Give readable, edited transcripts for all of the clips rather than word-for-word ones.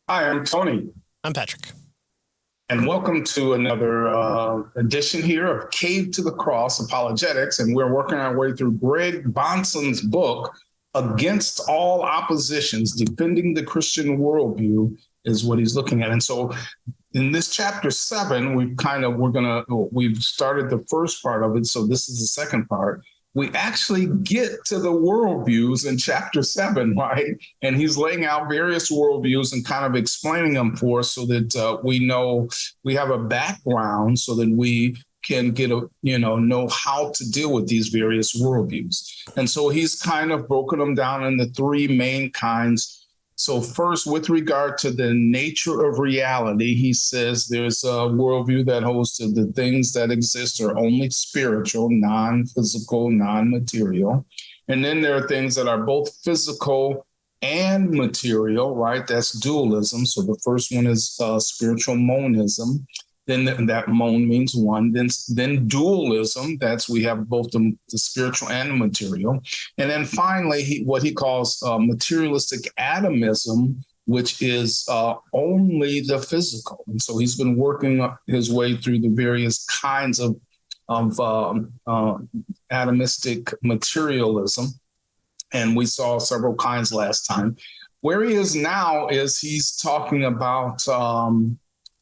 Hi, I'm Tony, I'm Patrick. and welcome to another edition here of Cave to the Cross Apologetics. And we're working our way through Greg Bahnsen's book, Against All Oppositions, Defending the Christian Worldview, is what he's looking at. And so in this chapter 7, we've started the first part of it. So this is the second part. We actually get to the worldviews in chapter 7, right? And he's laying out various worldviews and kind of explaining them for us so that we know we have a background so that we can know how to deal with these various worldviews. And so he's kind of broken them down into three main kinds. So first, with regard to the nature of reality, he says there's a worldview that holds to the things that exist are only spiritual, non-physical, non-material. And then there are things that are both physical and material, right? That's dualism. So the first one is spiritual monism. Then that mon means one. Then dualism, that's we have both the spiritual and the material. And then finally, what he calls materialistic atomism, which is only the physical. And so he's been working his way through the various kinds of atomistic materialism. And we saw several kinds last time. Where he is now is he's talking about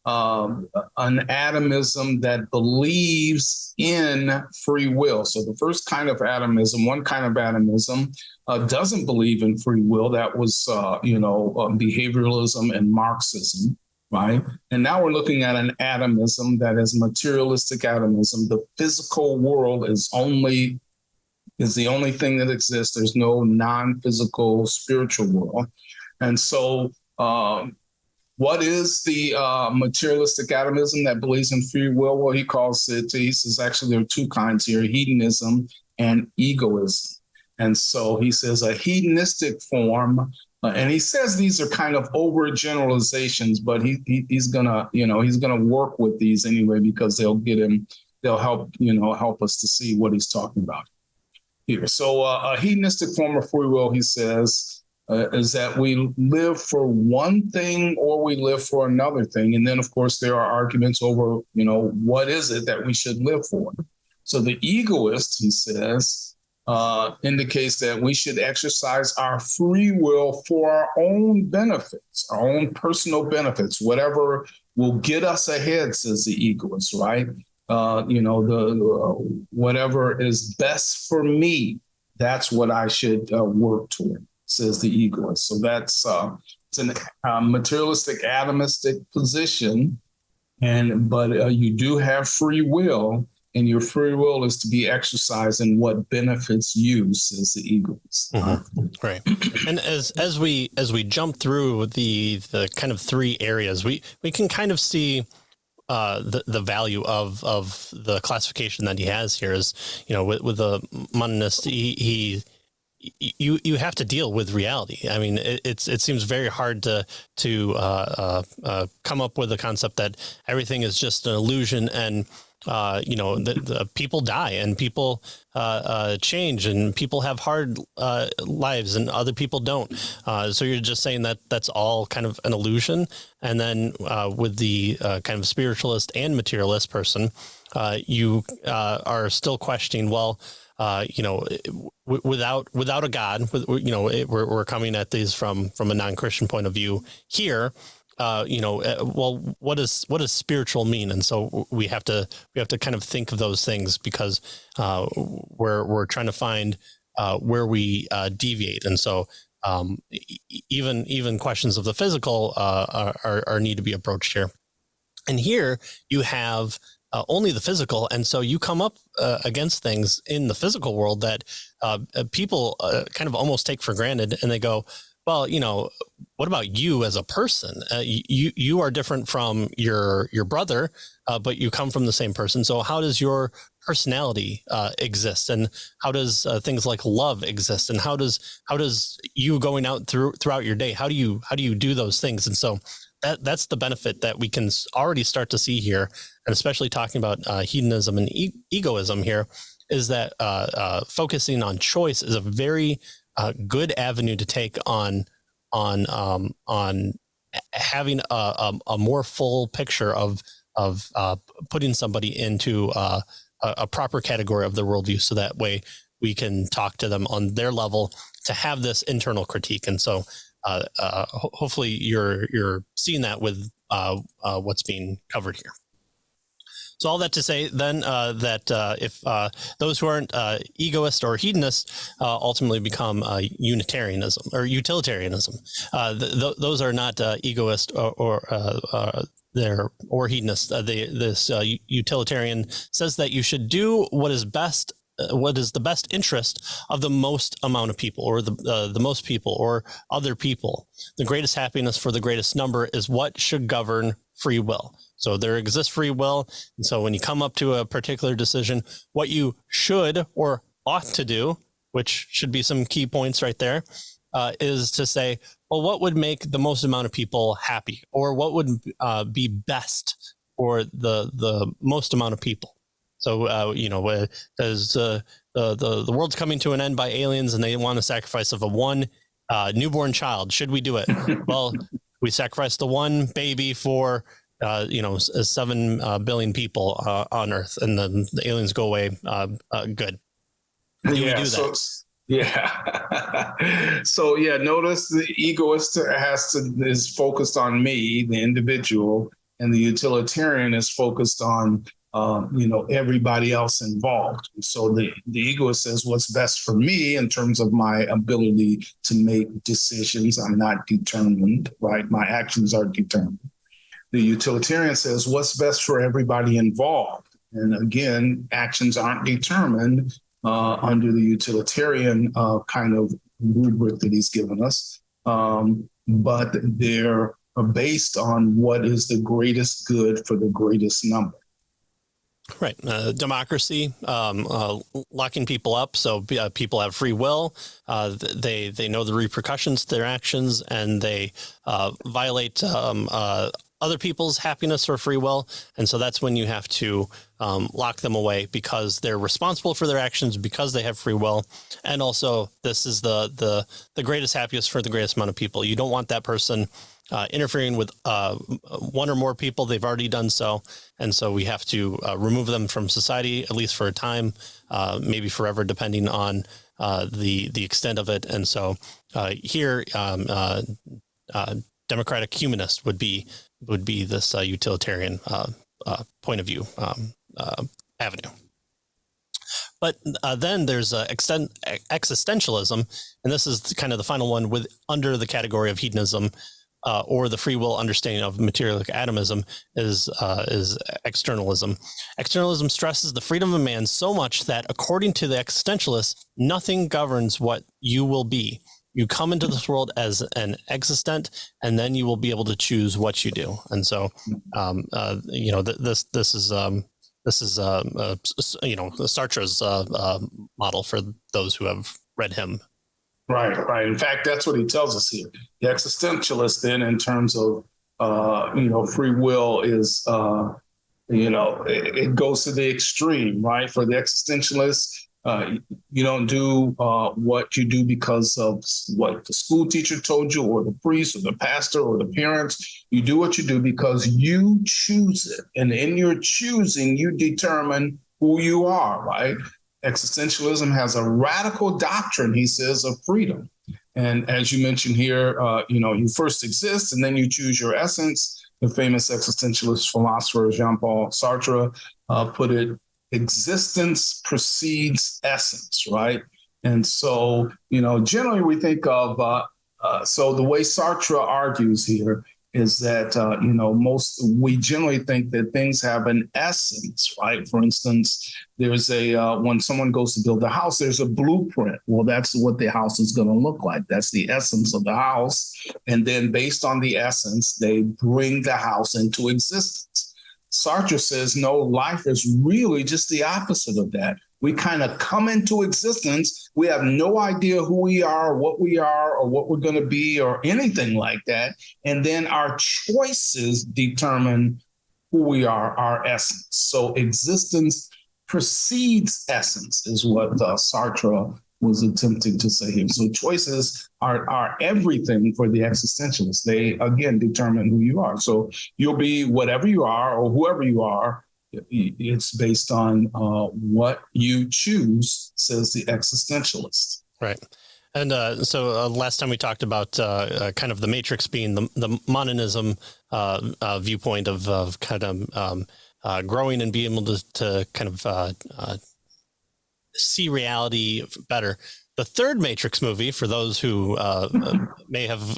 an atomism that believes in free will. So the first kind of atomism, one kind of atomism, doesn't believe in free will. That was, behavioralism and Marxism, right? And now we're looking at an atomism that is materialistic atomism. The physical world is the only thing that exists. There's no non-physical spiritual world. And so, what is the materialistic atomism that believes in free will? Well, he says actually there are two kinds here, hedonism and egoism. And so he says a hedonistic form, and he says these are kind of overgeneralizations, but he's gonna work with these anyway because they'll help us to see what he's talking about here. So a hedonistic form of free will, he says, is that we live for one thing or we live for another thing. And then, of course, there are arguments over, what is it that we should live for? So the egoist, he says, indicates that we should exercise our free will for our own benefits, our own personal benefits, whatever will get us ahead, says the egoist, right? Whatever is best for me, that's what I should work toward, says the egoist. So that's it's a materialistic atomistic position, but you do have free will, and your free will is to be exercised in what benefits you, says the egoist. Mm-hmm. Right. And as we jump through the kind of three areas, we can kind of see the value of the classification that he has here is, with the monist, you have to deal with reality. I mean, it seems very hard to come up with a concept that everything is just an illusion, and the people die and people change and people have hard lives and other people don't. So you're just saying that that's all kind of an illusion. And then with the kind of spiritualist and materialist person, you are still questioning, well, without a God, we're coming at these from a non-Christian point of view here. Well, what does spiritual mean? And so we have to kind of think of those things because we're trying to find where we deviate. And so even questions of the physical are need to be approached here. And here you have only the physical. And so you come up against things in the physical world that people kind of almost take for granted, and they go, well, what about you as a person? You are different from your brother, but you come from the same person. So how does your personality exist, and how does things like love exist, and how does you going out throughout your day? How do you do those things? And so that's the benefit that we can already start to see here, and especially talking about hedonism and egoism here, is that focusing on choice is a very good avenue to take on having a more full picture of putting somebody into a proper category of the worldview, so that way we can talk to them on their level to have this internal critique. And so hopefully you're seeing that with what's being covered here. So all that to say then that if those who aren't egoist or hedonist ultimately become Unitarianism or utilitarianism, those are not egoist or hedonist. This utilitarian says that you should do what is best. What is the best interest of the most amount of people, or the most people, or other people? The greatest happiness for the greatest number is what should govern free will. So there exists free will. And so when you come up to a particular decision, what you should or ought to do, which should be some key points right there, is to say, well, what would make the most amount of people happy, or what would be best for the most amount of people? So, does the world's coming to an end by aliens and they want a sacrifice of one newborn child. Should we do it? Well, we sacrifice the one baby for 7 billion people on Earth, and then the aliens go away. Good. Do we do that? Notice the egoist is focused on me, the individual, and the utilitarian is focused on everybody else involved. So the egoist says what's best for me in terms of my ability to make decisions. I'm not determined, right? My actions are determined. The utilitarian says what's best for everybody involved. And again, actions aren't determined under the utilitarian kind of rubric that he's given us, but they're based on what is the greatest good for the greatest number. Right. Democracy, locking people up. So people have free will. They know the repercussions to their actions, and they violate other people's happiness or free will. And so that's when you have to lock them away, because they're responsible for their actions, because they have free will. And also, this is the greatest happiness for the greatest amount of people. You don't want that person interfering with one or more people. They've already done so. And so we have to remove them from society, at least for a time, maybe forever, depending on the extent of it. And so here, democratic humanist would be this utilitarian point of view avenue. But then there's existentialism, and this is kind of the final one under the category of hedonism, or the free will understanding of materialistic atomism, is externalism. Externalism stresses the freedom of man so much that, according to the existentialists, nothing governs what you will be. You come into this world as an existent, and then you will be able to choose what you do. And so, this is Sartre's model for those who have read him. Right. In fact, that's what he tells us here. The existentialist, then, in terms of free will, is it goes to the extreme, right? For the existentialist, you don't do what you do because of what the school teacher told you, or the priest, or the pastor, or the parents. You do what you do because you choose it, and in your choosing, you determine who you are, right? Existentialism has a radical doctrine, he says, of freedom. And as you mentioned here, you first exist and then you choose your essence. The famous existentialist philosopher Jean-Paul Sartre put it, existence precedes essence, right? And so, generally we think of, so the way Sartre argues here is that, we generally think that things have an essence, right? For instance, there's when someone goes to build a house, there's a blueprint. Well, that's what the house is going to look like. That's the essence of the house. And then based on the essence, they bring the house into existence. Sartre says, no, life is really just the opposite of that. We kind of come into existence. We have no idea who we are, or what we're going to be, or anything like that. And then our choices determine who we are, our essence. So existence precedes essence is what Sartre was attempting to say here. So choices are everything for the existentialists. They, again, determine who you are. So you'll be whatever you are or whoever you are. It's based on what you choose, says the existentialist. Right. And so last time we talked about kind of the matrix being the monism viewpoint of kind of growing and being able to kind of see reality better. The third Matrix movie, for those who may have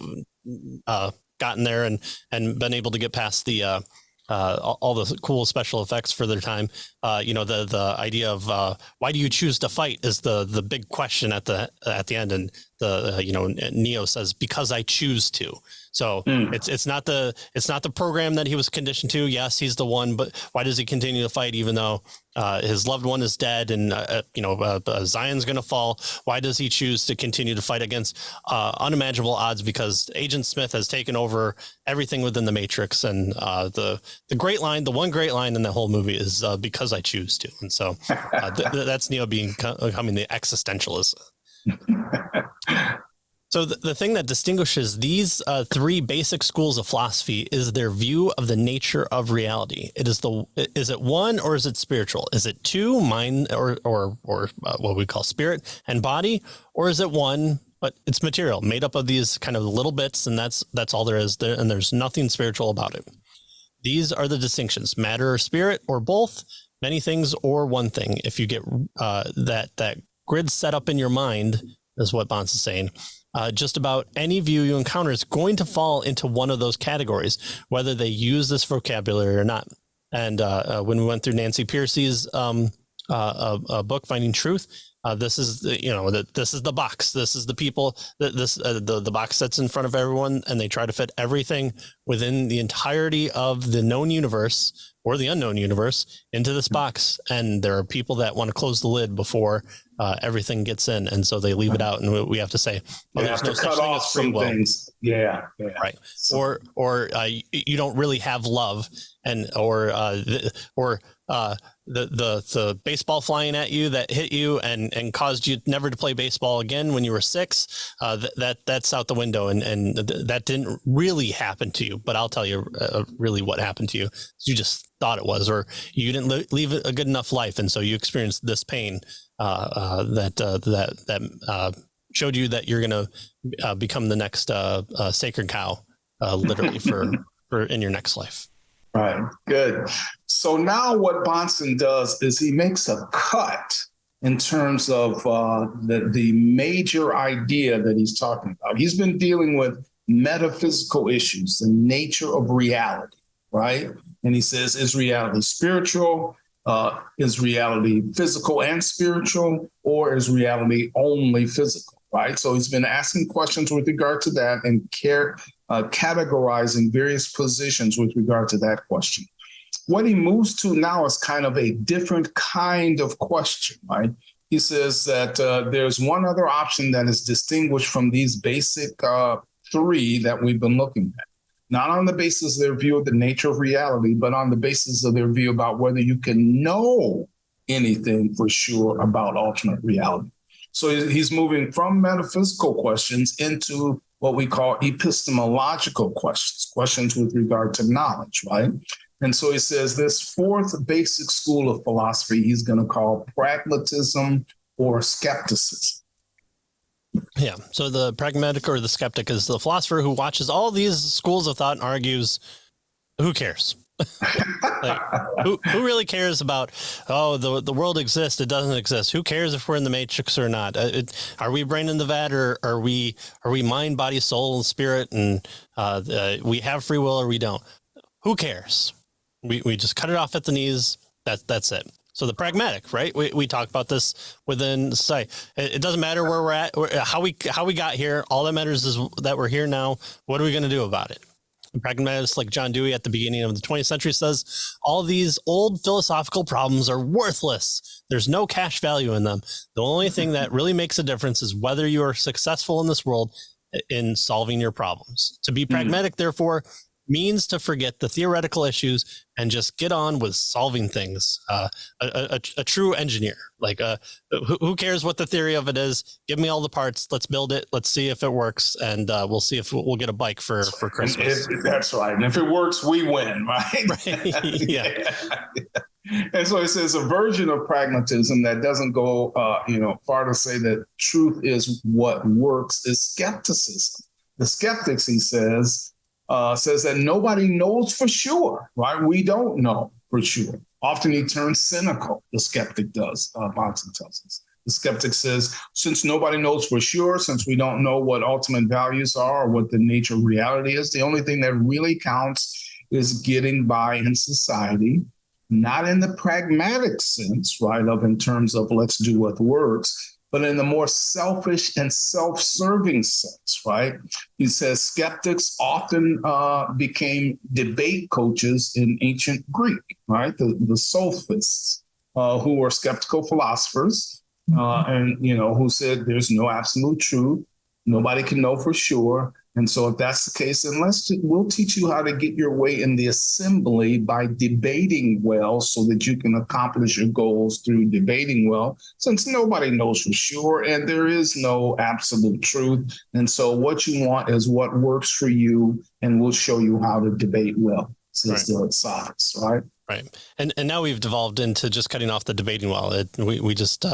gotten there and been able to get past the all the cool special effects for their time, the idea of why do you choose to fight is the big question at the end, and Neo says, because I choose to. So it's not the program that he was conditioned to. Yes, he's the one, but why does he continue to fight even though his loved one is dead and Zion's going to fall? Why does he choose to continue to fight against unimaginable odds? Because Agent Smith has taken over everything within the Matrix, and the one great line in the whole movie is because I choose to. And so that's Neo becoming the existentialist. So the thing that distinguishes these three basic schools of philosophy is their view of the nature of reality. Is it one or is it spiritual? Is it two, mind or what we call spirit and body, or is it one but it's material, made up of these kind of little bits, and that's all there is there, and there's nothing spiritual about it. These are the distinctions: matter or spirit, or both, many things or one thing. If you get that grid set up in your mind, is what Bonds is saying. Just about any view you encounter is going to fall into one of those categories, whether they use this vocabulary or not. And when we went through Nancy Pearcey's book, Finding Truth, this is this is the box. This is the people that the box sets in front of everyone, and they try to fit everything within the entirety of the known universe or the unknown universe into this box. And there are people that want to close the lid before everything gets in, and so they leave it out, and we have to to there's no such thing as free will. Things. Yeah. Right. So, or you don't really have love, and or the baseball flying at you that hit you and caused you never to play baseball again when you were 6. That's out the window, and that didn't really happen to you. But I'll tell you really what happened to you. You just thought it was, or you didn't leave a good enough life, and so you experienced this pain that showed you that you're going to become the next sacred cow, literally for in your next life. Right. Good. So now what Bahnsen does is he makes a cut in terms of the major idea that he's talking about. He's been dealing with metaphysical issues, the nature of reality, right? And he says, is reality spiritual? Is reality physical and spiritual, or is reality only physical, right? So he's been asking questions with regard to that and categorizing various positions with regard to that question. What he moves to now is kind of a different kind of question, right? He says that there's one other option that is distinguished from these basic 3 that we've been looking at, not on the basis of their view of the nature of reality, but on the basis of their view about whether you can know anything for sure about ultimate reality. So he's moving from metaphysical questions into what we call epistemological questions with regard to knowledge, right? And so he says this 4th basic school of philosophy he's going to call pragmatism or skepticism. Yeah. So the pragmatic or the skeptic is the philosopher who watches all these schools of thought and argues, who cares? Like, who really cares about, the world exists, it doesn't exist? Who cares if we're in the matrix or not? Are we brain in the vat, or are we mind, body, soul, and spirit, and we have free will or we don't? Who cares? We just cut it off at the knees. That's it. So the pragmatic, right? We talk about this within society. It doesn't matter where we're at, how we got here. All that matters is that we're here now. What are we going to do about it? And pragmatists like John Dewey at the beginning of the 20th century says, all these old philosophical problems are worthless. There's no cash value in them. The only thing that really makes a difference is whether you are successful in this world in solving your problems. To be pragmatic, therefore, means to forget the theoretical issues and just get on with solving things. A true engineer, like who cares what the theory of it is? Give me all the parts. Let's build it. Let's see if it works, and we'll see if we'll get a bike for Christmas. That's right. And if it works, we win, right? Right. Yeah. And so it says a version of pragmatism that doesn't go, far to say that truth is what works is skepticism. The skeptics, he says that nobody knows for sure, right? We don't know for sure. Often he turns cynical, the skeptic does, Bahnsen tells us. The skeptic says, since nobody knows for sure, since we don't know what ultimate values are or what the nature of reality is, the only thing that really counts is getting by in society, not in the pragmatic sense, right, of in terms of let's do what works, but in the more selfish and self-serving sense, right? He says skeptics often became debate coaches in ancient Greek, right? The sophists, who were skeptical philosophers, and who said there's no absolute truth, nobody can know for sure. And so if that's the case, then we'll teach you how to get your way in the assembly by debating well so that you can accomplish your goals through debating well, since nobody knows for sure and there is no absolute truth. And so what you want is what works for you, and we'll show you how to debate well, says the sophists, right? Right. And now we've devolved into just cutting off the debating well. We just,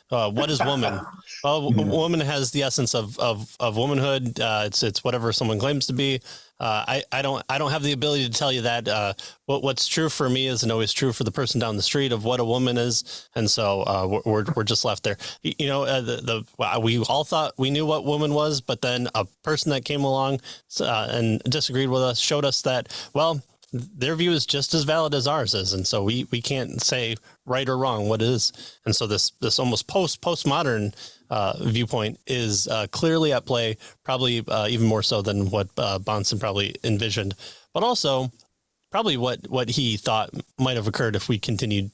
what is woman? Well, woman has the essence of womanhood. It's whatever someone claims to be. I don't have the ability to tell you that what's true for me isn't always true for the person down the street of what a woman is. And so we're just left there. We all thought we knew what woman was, but then a person that came along and disagreed with us showed us that, well, their view is just as valid as ours is. And so we can't say right or wrong what it is. And so this almost postmodern viewpoint is clearly at play, probably even more so than what Bahnsen probably envisioned, but also probably what he thought might have occurred if we continued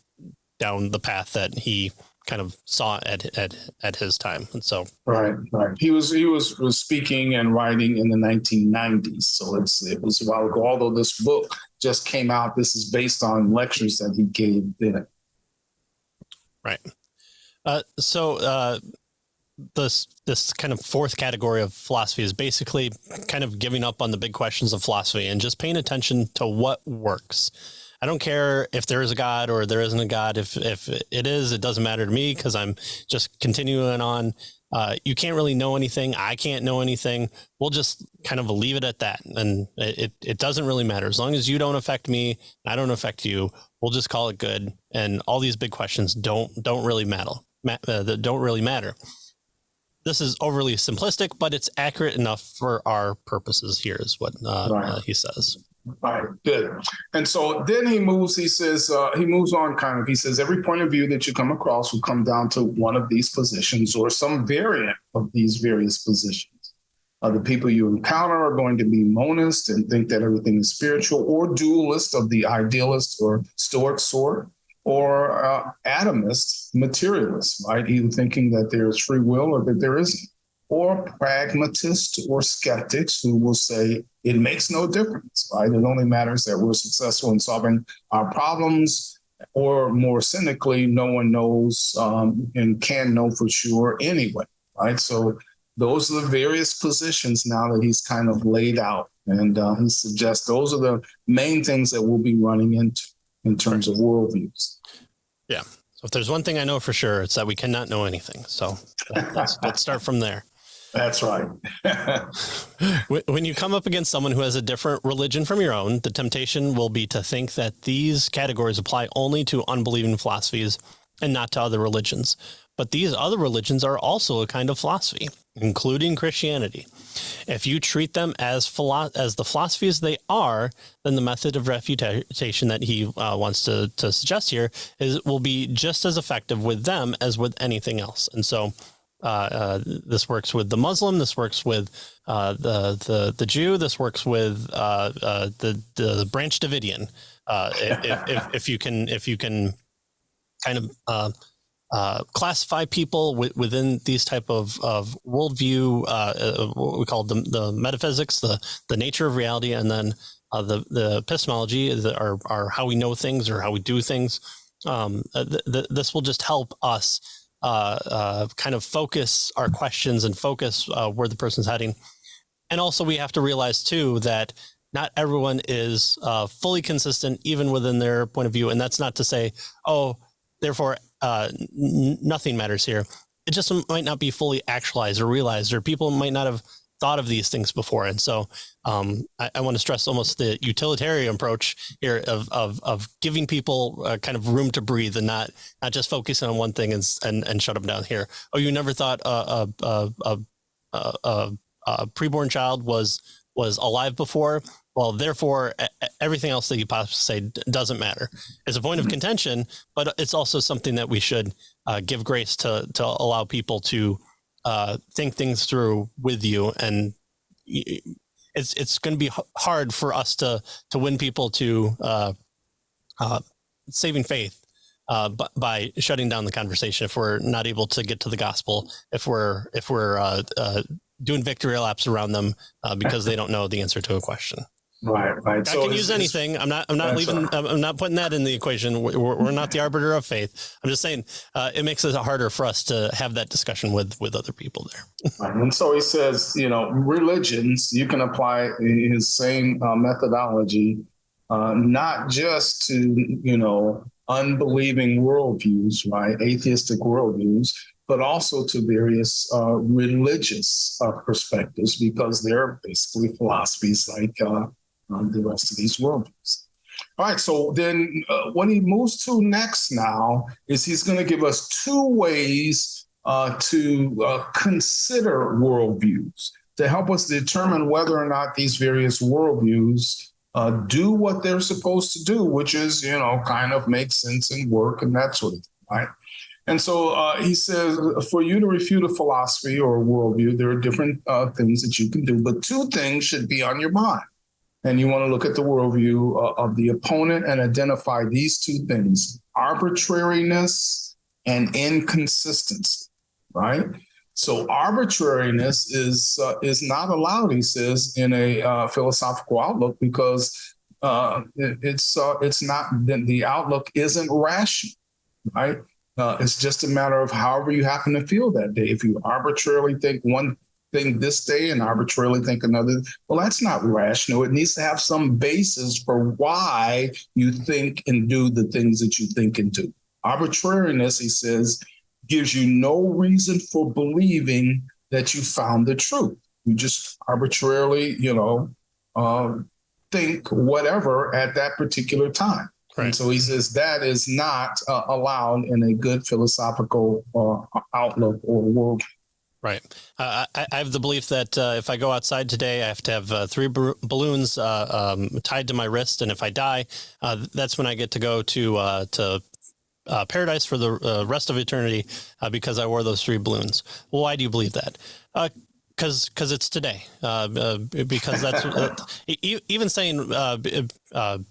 down the path that he kind of saw at his time. And so right. He was speaking and writing in the 1990s. So it was a while ago. Although this book just came out, this is based on lectures that he gave then. Right. So this kind of fourth category of philosophy is basically kind of giving up on the big questions of philosophy and just paying attention to what works. I don't care if there is a God or there isn't a God. If it is, it doesn't matter to me because I'm just continuing on. You can't really know anything. I can't know anything. We'll just kind of leave it at that. And it doesn't really matter. As long as you don't affect me, I don't affect you, we'll just call it good. And all these big questions don't really matter. Don't really matter. This is overly simplistic, but it's accurate enough for our purposes here is what he says. Right, good. And so then he moves on kind of, he says, every point of view that you come across will come down to one of these positions or some variant of these various positions. The people you encounter are going to be monist and think that everything is spiritual, or dualist of the idealist or stoic sort, or atomist, materialist, right? Either thinking that there's free will or that there isn't. Or pragmatists or skeptics who will say it makes no difference, right? It only matters that we're successful in solving our problems, or more cynically, no one knows and can know for sure anyway, right? So those are the various positions now that he's kind of laid out. And he suggests those are the main things that we'll be running into in terms of worldviews. Yeah. So if there's one thing I know for sure, it's that we cannot know anything. So let's start from there. That's right. When you come up against someone who has a different religion from your own, the temptation will be to think that these categories apply only to unbelieving philosophies and not to other religions. But these other religions are also a kind of philosophy, including Christianity. If you treat them as the philosophies they are, then the method of refutation that he wants to suggest here will be just as effective with them as with anything else. And so this works with the Muslim. This works with the Jew. This works with the Branch Davidian. If you can kind of classify people within these type of worldview, what we call the metaphysics, the nature of reality, and then the epistemology, our how we know things or how we do things. This will just help us kind of focus our questions and focus where the person's heading. And also we have to realize too that not everyone is fully consistent even within their point of view. And that's not to say, oh, therefore nothing matters here. It just might not be fully actualized or realized, or people might not have thought of these things before. And so I want to stress almost the utilitarian approach here of giving people kind of room to breathe and not just focusing on one thing and shut them down here. Oh, you never thought a preborn child was alive before? Well, therefore, everything else that you possibly say doesn't matter. It's a point of contention, but it's also something that we should give grace to allow people to think things through with you. And it's going to be hard for us to win people to saving faith by shutting down the conversation if we're not able to get to the gospel, if we're doing victory laps around them because they don't know the answer to a question. Right. God can use anything. I'm not putting that in the equation. We're not the arbiter of faith. I'm just saying it makes it harder for us to have that discussion with other people there. Right. And so he says, religions, you can apply his same methodology, not just to, unbelieving worldviews, right? Atheistic worldviews, but also to various religious perspectives, because they're basically philosophies like the rest of these worldviews. All right, so then what he moves to next now is he's going to give us two ways to consider worldviews, to help us determine whether or not these various worldviews do what they're supposed to do, which is, kind of make sense and work and that sort of thing, right? And so he says, for you to refute a philosophy or a worldview, there are different things that you can do, but two things should be on your mind. And you want to look at the worldview of the opponent and identify these two things: arbitrariness and inconsistency, right? So arbitrariness is not allowed, he says, in a philosophical outlook, because it's not, the outlook isn't rational, right? It's just a matter of however you happen to feel that day. If you arbitrarily think one thing this day and arbitrarily think another, well, that's not rational. It needs to have some basis for why you think and do the things that you think and do. Arbitrariness, he says, gives you no reason for believing that you found the truth. You just arbitrarily, think whatever at that particular time. Right. And so he says that is not allowed in a good philosophical outlook or world. Right. I have the belief that if I go outside today, I have to have 3 balloons tied to my wrist, and if I die, that's when I get to go to paradise for the rest of eternity because I wore those 3 balloons. Well, why do you believe that? Because it's today. Because that's even saying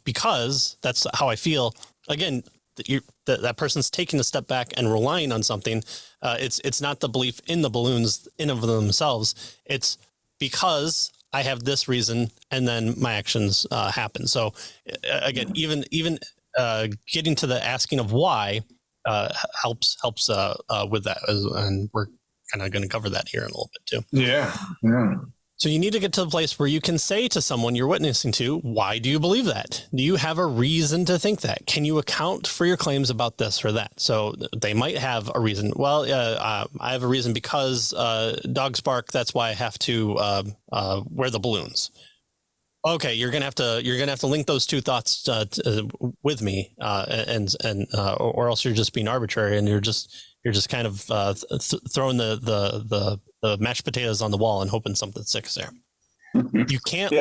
because that's how I feel. Again, that person's taking a step back and relying on something. It's not the belief in the balloons in of themselves. It's because I have this reason, and then my actions happen. So again, even getting to the asking of why helps with that, and we're kind of going to cover that here in a little bit too. Yeah. So you need to get to the place where you can say to someone you're witnessing to, why do you believe that? Do you have a reason to think that? Can you account for your claims about this or that? So they might have a reason. Well, I have a reason because dogs bark. That's why I have to wear the balloons. Okay, you're gonna have to link those two thoughts with me, or else you're just being arbitrary and you're just kind of throwing the mashed potatoes on the wall and hoping something sticks there. You can't.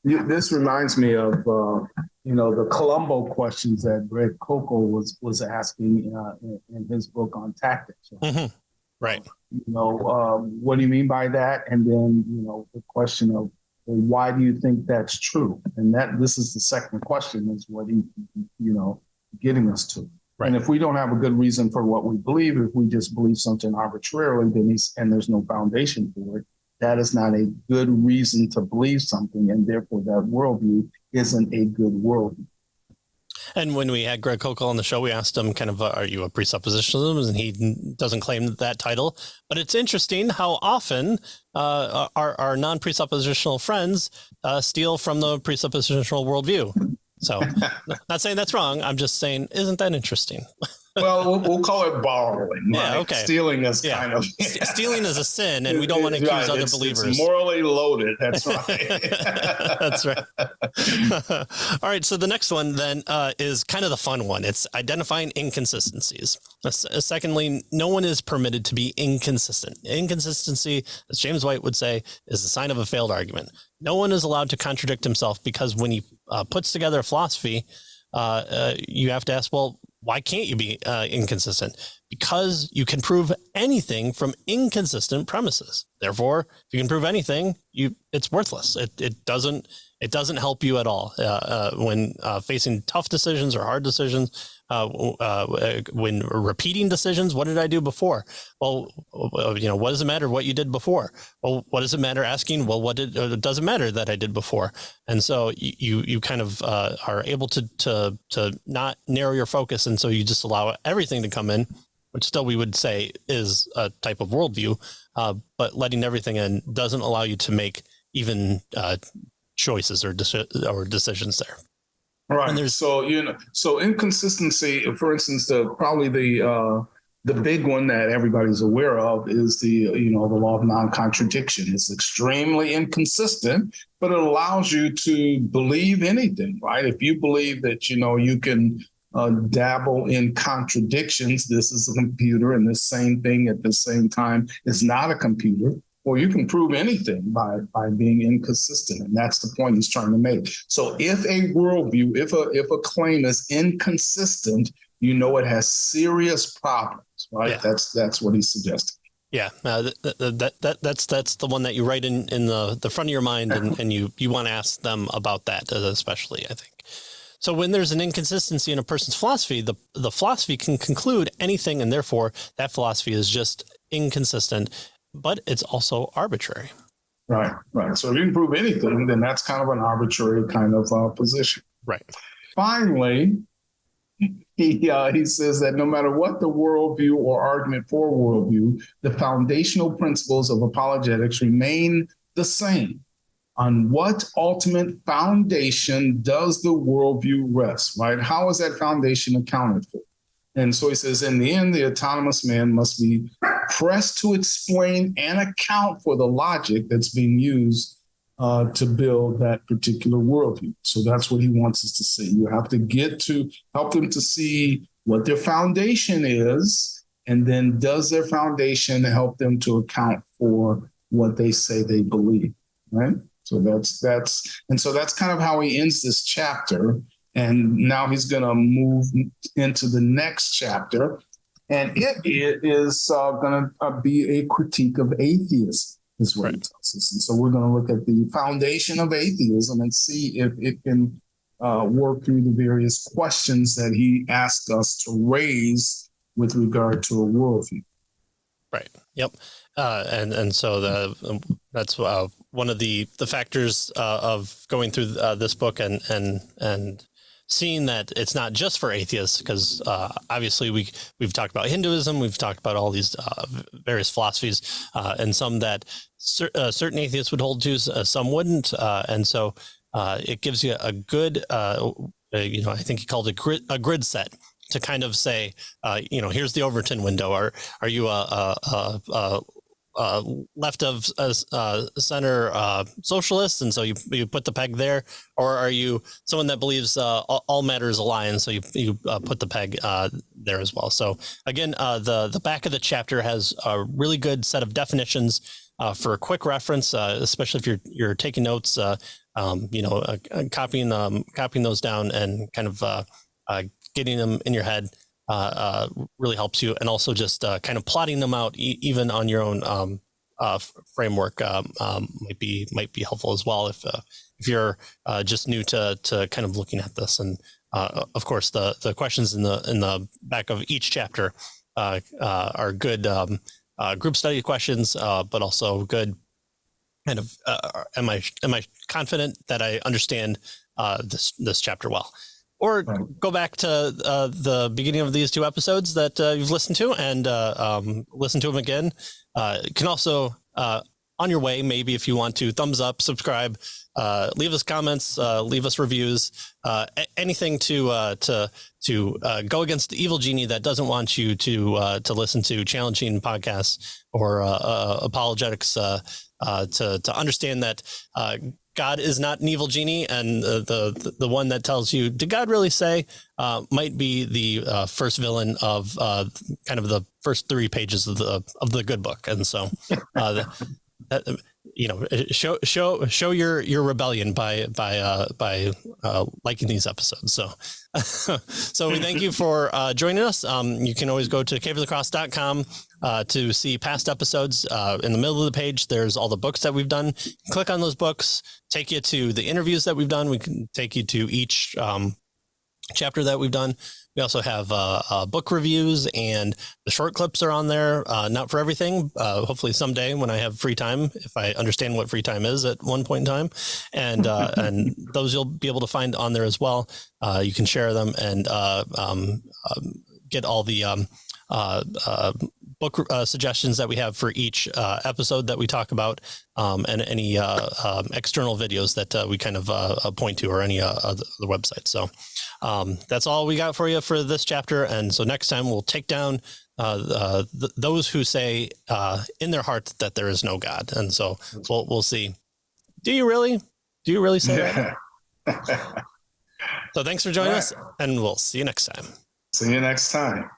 This reminds me of the Columbo questions that Greg Coco was asking in his book on tactics. Right? Mm-hmm. Right. What do you mean by that? And then the question of, well, why do you think that's true? And this is the second question, is what he getting us to. Right. And if we don't have a good reason for what we believe, if we just believe something arbitrarily, then and there's no foundation for it, that is not a good reason to believe something, and therefore that worldview isn't a good worldview. And when we had Greg Kokel on the show, we asked him kind of, are you a presuppositionalist? And he doesn't claim that title. But it's interesting how often our non-presuppositional friends steal from the presuppositional worldview. So not saying that's wrong. I'm just saying, isn't that interesting? Well, we'll call it borrowing. Yeah, right? okay. Stealing is kind of... Stealing is a sin, and we don't want to accuse other believers. It's morally loaded. That's right. That's right. All right, so the next one then is kind of the fun one. It's identifying inconsistencies. Secondly, no one is permitted to be inconsistent. Inconsistency, as James White would say, is the sign of a failed argument. No one is allowed to contradict himself, because when he puts together a philosophy, you have to ask, well, why can't you be inconsistent? Because you can prove anything from inconsistent premises. Therefore, if you can prove anything, it's worthless. It doesn't help you at all when facing tough decisions or hard decisions. When repeating decisions, what did I do before? Well, what does it matter what you did before? Well, what does it matter asking? Well, it doesn't matter that I did before. And so you kind of are able to not narrow your focus. And so you just allow everything to come in, which still we would say is a type of worldview. But letting everything in doesn't allow you to make even choices or decisions there. Right. So inconsistency, for instance, probably the big one that everybody's aware of is the law of non-contradiction. It's extremely inconsistent, but it allows you to believe anything, right? If you believe that, you can dabble in contradictions, this is a computer, and the same thing at the same time is not a computer. Well, you can prove anything by being inconsistent, and that's the point he's trying to make. So, if a worldview, if a claim is inconsistent, it has serious problems, right? Yeah. That's what he's suggesting. Yeah, that's the one that you write in the front of your mind, and you want to ask them about that, especially, I think. So when there's an inconsistency in a person's philosophy, the philosophy can conclude anything, and therefore that philosophy is just inconsistent. But it's also arbitrary. Right. So if you can prove anything, then that's kind of an arbitrary kind of position. Right. Finally, he says that no matter what the worldview or argument for worldview, the foundational principles of apologetics remain the same. On what ultimate foundation does the worldview rest, right? How is that foundation accounted for? And so he says, in the end, the autonomous man must be pressed to explain and account for the logic that's being used to build that particular worldview. So that's what he wants us to see. You have to help them to see what their foundation is, and then does their foundation help them to account for what they say they believe, right? So that's kind of how he ends this chapter. And now he's going to move into the next chapter, and it is going to be a critique of atheism, is what he tells us. And so we're going to look at the foundation of atheism and see if it can work through the various questions that he asked us to raise with regard to a worldview. Right. Yep. And so that's one of the factors of going through this book and seeing that it's not just for atheists, because obviously we've talked about Hinduism, we've talked about all these various philosophies, and some that certain atheists would hold to, some wouldn't, and so it gives you a good, I think he called it a grid set to kind of say, here's the Overton window. Are you a left of center socialist, and so you put the peg there, or are you someone that believes all matter is a lie, and so you put the peg there as well? So again, the back of the chapter has a really good set of definitions for a quick reference, especially if you're taking notes, copying those down and kind of getting them in your head. Really helps you, and also just kind of plotting them out even on your own framework might be helpful as well if you're just new to kind of looking at this. And of course, the questions in the back of each chapter are good group study questions, but also good kind of am I confident that I understand this chapter well? Or go back to the beginning of these 2 episodes that you've listened to and listen to them again. You can also, on your way, maybe if you want to, thumbs up, subscribe, leave us comments, leave us reviews, anything to go against the evil genie that doesn't want you to listen to challenging podcasts or apologetics, to understand that God is not an evil genie, and the one that tells you, did God really say, might be the first villain of kind of the first 3 pages of the good book. And so show your rebellion by liking these episodes. So we thank you for joining us. You can always go to caveofthecross.com to see past episodes. In the middle of the page, there's all the books that we've done. Click on those books, take you to the interviews that we've done. We can take you to each chapter that we've done. We also have book reviews, and the short clips are on there. Not for everything. Hopefully someday when I have free time, if I understand what free time is at one point in time, and those you'll be able to find on there as well. You can share them and get all the book suggestions that we have for each episode that we talk about, and any external videos that we kind of point to, or any other websites. So that's all we got for you for this chapter. And so next time we'll take down those who say in their heart that there is no God. And so we'll see. Do you really say that? So thanks for joining us, and we'll see you next time. See you next time.